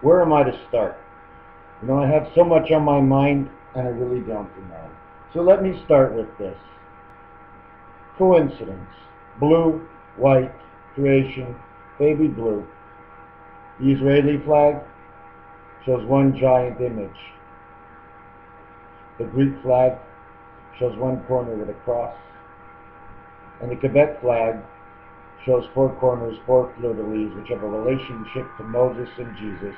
Where am I to start? You know, I have so much on my mind, and I really don't know. So let me start with this. Coincidence. Blue, white, creation, baby blue. The Israeli flag shows one giant image. The Greek flag shows one corner with a cross. And the Quebec flag shows four corners, four fleur-de-lis, which have a relationship to Moses and Jesus.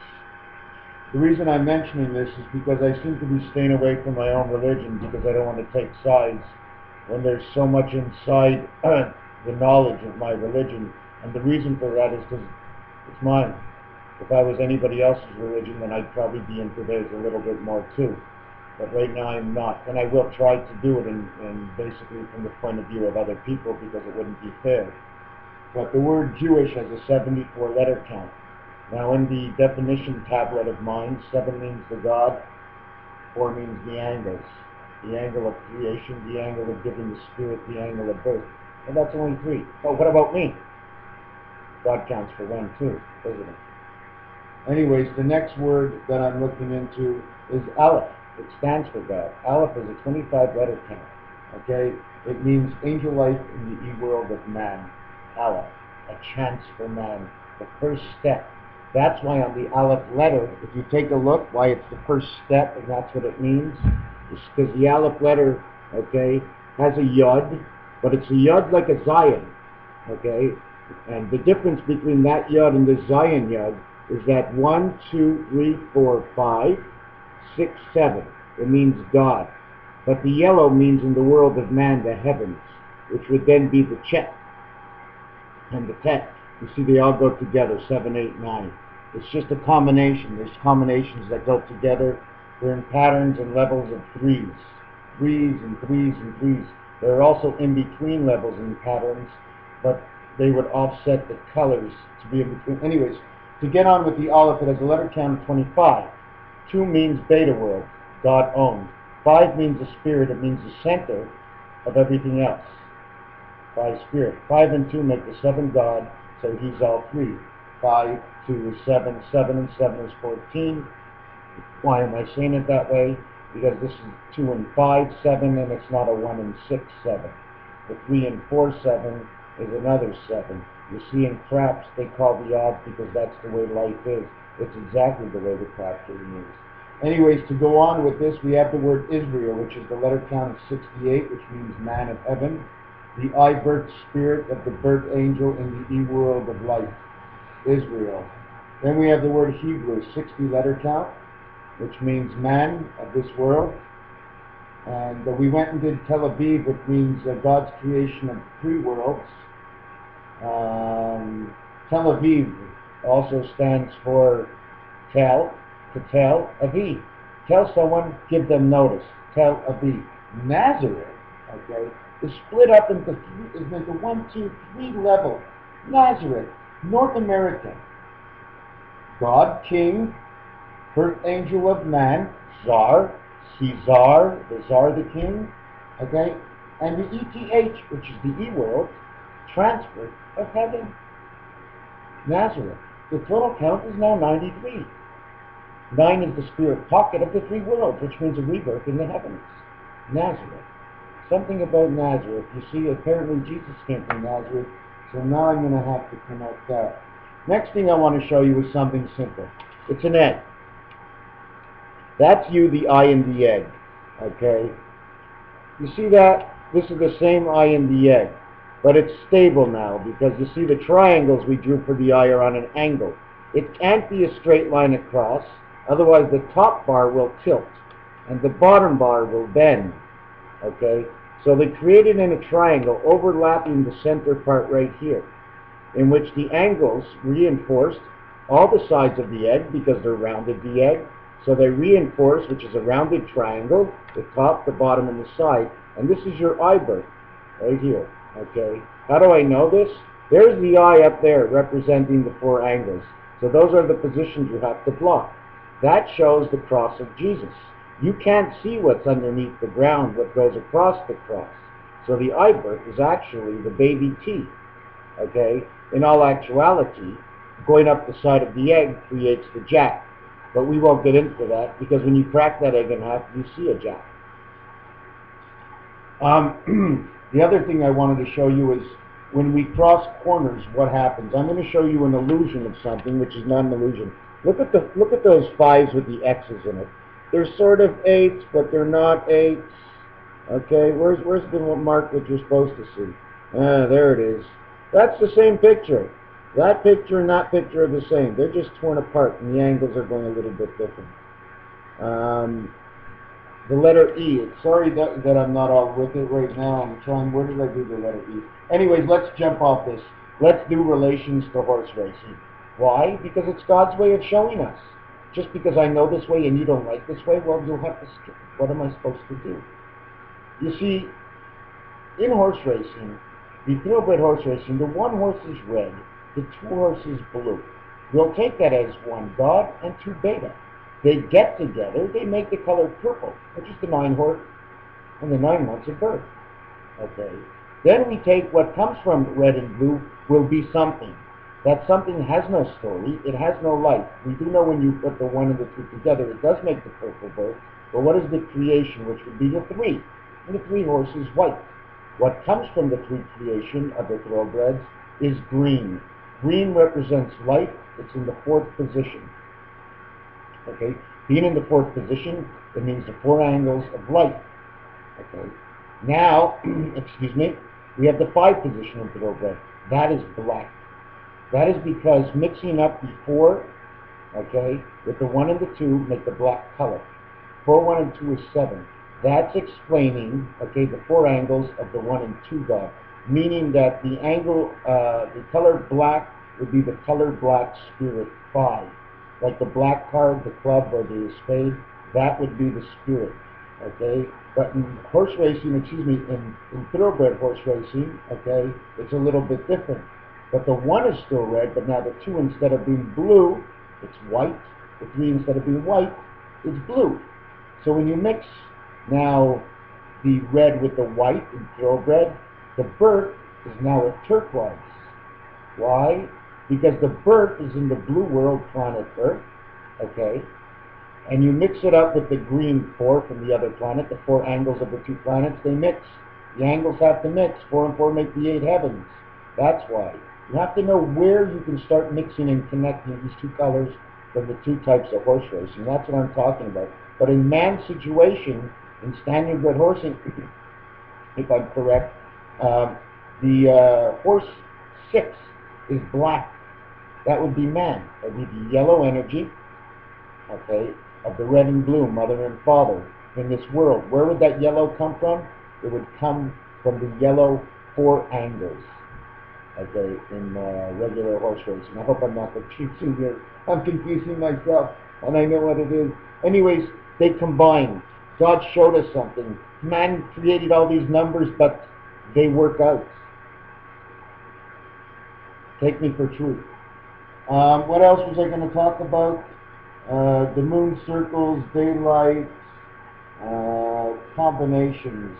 The reason I'm mentioning this is because I seem to be staying away from my own religion because I don't want to take sides when there's so much inside the knowledge of my religion. And the reason for that is because it's mine. If I was anybody else's religion, then I'd probably be into theirs a little bit more too. But right now I'm not. And I will try to do it in basically from the point of view of other people because it wouldn't be fair. But the word Jewish has a 74 letter count. Now in the definition tablet of mine, 7 means the God, 4 means the angles. The angle of creation, the angle of giving the spirit, the angle of birth. And that's only 3. But what about me? God counts for 1 too, doesn't it? Anyways, the next word that I'm looking into is Aleph. It stands for God. Aleph is a 25 letter count. Okay? It means angel life in the e-world of man. Aleph, a chance for man, the first step. That's why on the Aleph letter, if you take a look, why it's the first step, and that's what it means, is because the Aleph letter, okay, has a yod, but it's a yod like a Zion, okay? And the difference between that yod and the Zion yod is that 1, 2, 3, 4, 5, 6, 7. It means God. But the yellow means in the world of man, the heavens, which would then be the Chet and the Tet. You see, they all go together, 7, 8, 9. It's just a combination. There's combinations that go together. They're in patterns and levels of 3s. 3s and 3s and 3s. There are also in-between levels and patterns, but they would offset the colors to be in between. Anyways, to get on with the Aleph, it has a letter count of 25. 2 means beta world, God owned. 5 means the spirit. It means the center of everything else. By spirit. 5 and 2 make the 7 God, so he's all 3. 5, 2 is 7, 7 and 7 is 14. Why am I saying it that way? Because this is 2 and 5, 7, and it's not a 1 and 6, 7. The 3 and 4, 7 is another 7. You see, in craps, they call the odds because that's the way life is. It's exactly the way the craps is. Anyways, to go on with this, we have the word Israel, which is the letter count of 68, which means man of heaven. The I-birth spirit of the birth angel in the e-world of life. Israel. Then we have the word Hebrew, 60 letter count, which means man of this world. And we went and did Tel Aviv, which means God's creation of 3 worlds. Tel Aviv also stands for Tel, to tell Aviv. Tell someone, give them notice. Tel Aviv. Nazareth, okay, is split up into 1, 2, 3 levels. Nazareth, North America. God, King, first angel of man, Czar, Caesar, the Czar the King, okay, and the ETH, which is the E-world, transfer of heaven. Nazareth. The total count is now 93. 9 is the spirit pocket of the 3 worlds, which means a rebirth in the heavens. Nazareth. Something about Nazareth. You see, apparently Jesus came from Nazareth, so now I'm going to have to connect that. Next thing I want to show you is something simple. It's an egg. That's you, the eye in the egg. Okay? You see that? This is the same eye in the egg. But it's stable now because you see the triangles we drew for the eye are on an angle. It can't be a straight line across, otherwise the top bar will tilt and the bottom bar will bend. Okay? So they created in a triangle overlapping the center part right here, in which the angles reinforced all the sides of the egg because they're rounded the egg. So they reinforce, which is a rounded triangle, the top, the bottom, and the side. And this is your eye birth right here. Okay, how do I know this? There's the eye up there representing the 4 angles. So those are the positions you have to block. That shows the cross of Jesus. You can't see what's underneath the ground, what goes across the cross. So the eye birth is actually the baby T. Okay, in all actuality, going up the side of the egg creates the jack. But we won't get into that, because when you crack that egg in half, you see a jack. The other thing I wanted to show you is when we cross corners, what happens. I'm going to show you an illusion of something, which is not an illusion. Look at those 5s with the X's in it. They're sort of 8s, but they're not 8s. Okay, where's the mark that you're supposed to see? There it is. That's the same picture. That picture and that picture are the same. They're just torn apart, and the angles are going a little bit different. The letter E. Sorry that I'm not all with it right now. I'm trying. Where did I do the letter E? Anyways, let's jump off this. Let's do relations to horse racing. Why? Because it's God's way of showing us. Just because I know this way and you don't like this way, well, you'll have to skip. What am I supposed to do? You see, in horse racing, the thoroughbred horse racing, the one horse is red, the two horses blue. We'll take that as one God and two beta. They get together, they make the color purple, which is the 9 horse, and the 9 months of birth. Okay. Then we take what comes from red and blue will be something. That something has no story, it has no life. We do know when you put the 1 and the 2 together, it does make the purple birth. But what is the creation, which would be the 3? And the 3 horse is white. What comes from the 3 creation of the thoroughbreds is green. Green represents life. It's in the 4th position. Okay, being in the 4th position, it means the 4 angles of light. Okay, now, excuse me, we have the 5 position of thoroughbred. That is black. That is because mixing up the 4, okay, with the 1 and the 2 make the black color. 4, 1, and 2 is 7. That's explaining, okay, the 4 angles of the 1 and 2 God, meaning that the angle, the color black would be the color black spirit 5. Like the black card, the club, or the spade, that would be the spirit, okay? But in horse racing, excuse me, in thoroughbred horse racing, okay, it's a little bit different. But the 1 is still red, but now the 2, instead of being blue, it's white. The 3, instead of being white, it's blue. So when you mix now the red with the white in thoroughbred, the birth is now a turquoise. Why? Because the birth is in the blue world planet Earth, okay? And you mix it up with the green 4 from the other planet, the 4 angles of the 2 planets, they mix. The angles have to mix. 4 and 4 make the 8 heavens. That's why. You have to know where you can start mixing and connecting these 2 colors from the 2 types of horse racing. That's what I'm talking about. But in man's situation, in standardbred horsing, if I'm correct, the horse 6 is black. That would be man. That would be the yellow energy, okay, of the red and blue, mother and father, in this world. Where would that yellow come from? It would come from the yellow 4 angles, okay, in regular horse racing. I hope I'm not confusing here. I'm confusing myself, and I know what it is. Anyways, they combine. God showed us something. Man created all these numbers, but they work out. Take me for truth. What else was I going to talk about? The moon circles, daylight, combinations.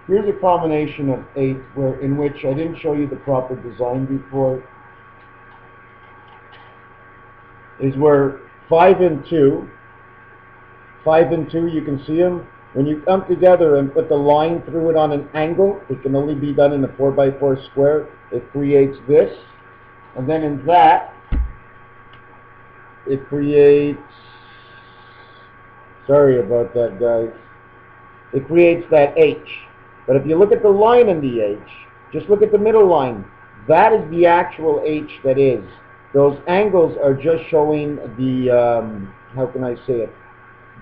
Here's a combination of 8 in which I didn't show you the proper design before. Is where 5 and 2, you can see them. When you come together and put the line through it on an angle, it can only be done in a 4x4 square. It creates this. And then in that, it creates, sorry about that, guys. It creates that H. But if you look at the line in the H, just look at the middle line. That is the actual H that is. Those angles are just showing the, how can I say it?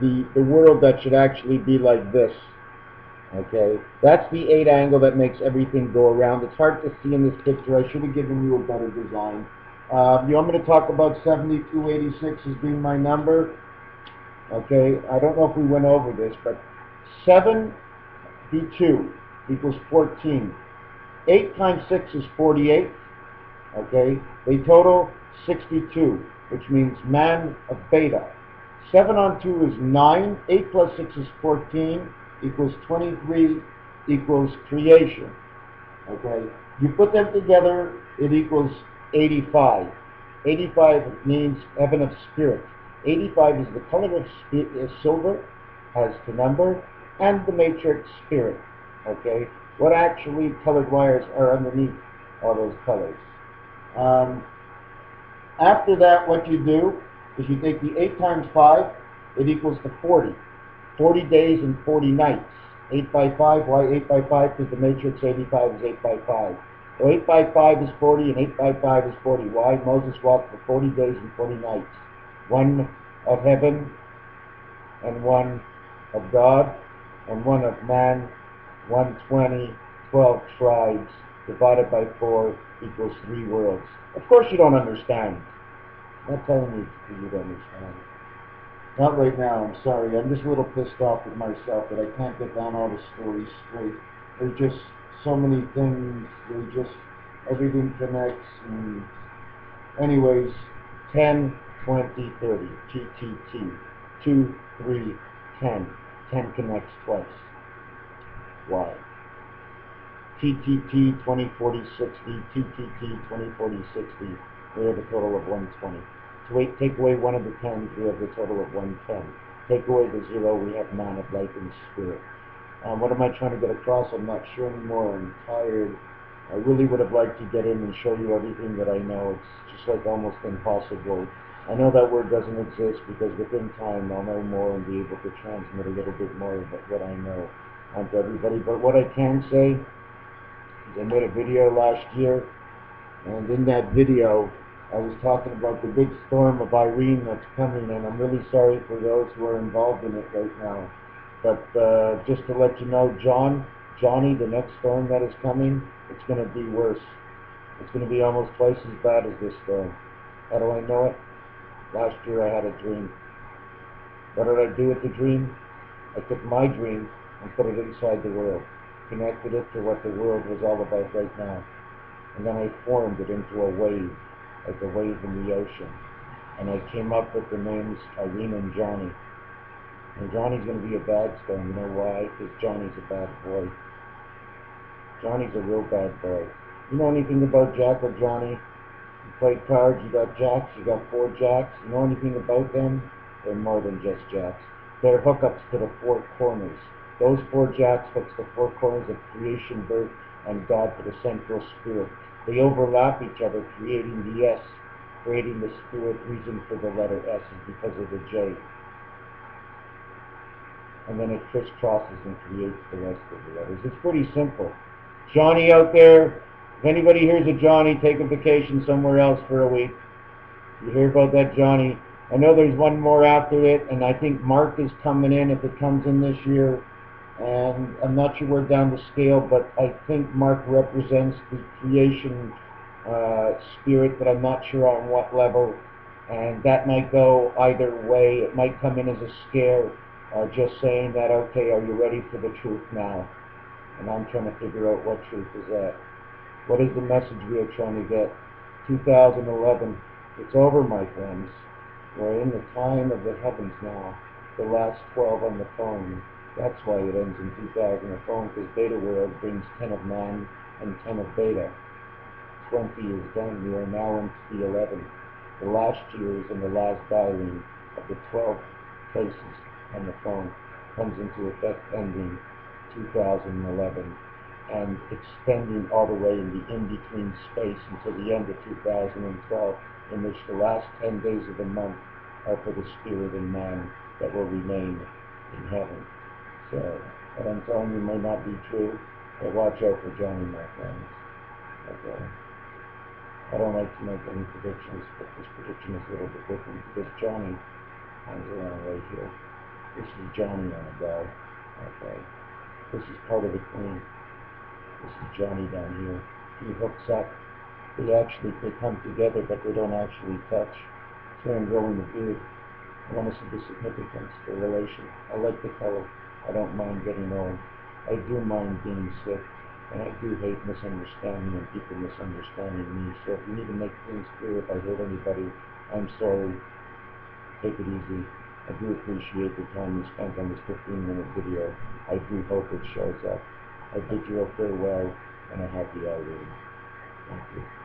The world that should actually be like this. Okay? That's the 8 angle that makes everything go around. It's hard to see in this picture. I should have given you a better design. You want me to talk about 7286 as being my number? Okay, I don't know if we went over this, but 7 B2 equals 14. 8 times 6 is 48. Okay, they total 62, which means man of beta. 7 on 2 is 9. 8 plus 6 is 14 equals 23 equals creation. Okay, you put them together, it equals 85. 85 means heaven of spirit. 85 is the color of silver, has the number, and the matrix spirit. Okay? What actually colored wires are underneath all those colors? After that, what you do is you take the 8 times 5, it equals to 40. 40 days and 40 nights. 8 by 5, why 8 by 5? Because the matrix 85 is 8 by 5. So 8 by 5 is 40 and 8 by 5 is 40. Why? Moses walked for 40 days and 40 nights. One of heaven and one of God and one of man, 120, 12 tribes, divided by 4 equals 3 worlds. Of course you don't understand. I'm not telling you for you to understand. Not right now, I'm sorry. I'm just a little pissed off with myself that I can't get down all the stories straight. There's just so many things, everything connects, and anyways, 10, 20, 30, TTT, 2, 3, 10. 10 connects twice. Why? TTT, 20, 40, 60, TTT, 20, 40, 60, we have a total of 120. So take away one of the 10s, we have the total of 110. Take away the 0, we have 9 of life and spirit. What am I trying to get across? I'm not sure anymore. I'm tired. I really would have liked to get in and show you everything that I know. It's just like almost impossible. I know that word doesn't exist because within time I'll know more and be able to transmit a little bit more of what I know onto everybody. But what I can say is I made a video last year, and in that video I was talking about the big storm of IRENE that's coming, and I'm really sorry for those who are involved in it right now. But just to let you know, Johnny, the next storm that is coming, it's going to be worse. It's going to be almost twice as bad as this storm. How do I know it? Last year I had a dream. What did I do with the dream? I took my dream and put it inside the world, connected it to what the world was all about right now. And then I formed it into a wave, like a wave in the ocean. And I came up with the names IRENE and Johnny. And Johnny's going to be a bad storm. You know why? Because Johnny's a bad boy. Johnny's a real bad boy. You know anything about Jack or Johnny? You played cards, you got jacks, you got 4 jacks. You know anything about them? They're more than just jacks. They're hookups to the 4 corners. Those 4 jacks hooks the 4 corners of creation, birth, and God to the central spirit. They overlap each other, creating the S, creating the spirit. Reason for the letter S is because of the J. And then it crisscrosses and creates the rest of the letters. It's pretty simple. Johnny out there, if anybody hears of Johnny, take a vacation somewhere else for a week. You hear about that Johnny. I know there's one more after it, and I think Mark is coming in if it comes in this year. And I'm not sure where down the scale, but I think Mark represents the creation spirit, but I'm not sure on what level. And that might go either way. It might come in as a scare, just saying that, okay, are you ready for the truth now? And I'm trying to figure out what truth is that. What is the message we are trying to get? 2011. It's over, my friends. We're in the time of the heavens now. The last 12 on the phone. That's why it ends in 2000 on the phone, because Beta World brings 10 of 9 and 10 of Beta. 20 is done. We are now into the 11. The last years and the last dialing of the 12 places on the phone comes into effect ending 2011 and extending all the way in the in-between space until the end of 2012, in which the last 10 days of the month are for the spirit and man that will remain in heaven. So what I'm telling you might not be true, but watch out for Johnny, my friends. Okay. I don't like to make any predictions, but this prediction is a little bit different because Johnny hangs around right here. This is Johnny on a guy. Okay. This is part of the queen. This is Johnny down here. He hooks up. They come together, but they don't actually touch. So I'm growing the beard. I want to see the significance, the relation. I like the color. I don't mind getting old. I do mind being sick. And I do hate misunderstanding and people misunderstanding me. So if you need to make things clear, if I hurt anybody, I'm sorry. Take it easy. I do appreciate the time you spent on this 15-minute video. I do hope it shows up. I bid you a farewell and a happy IRENE. Thank you.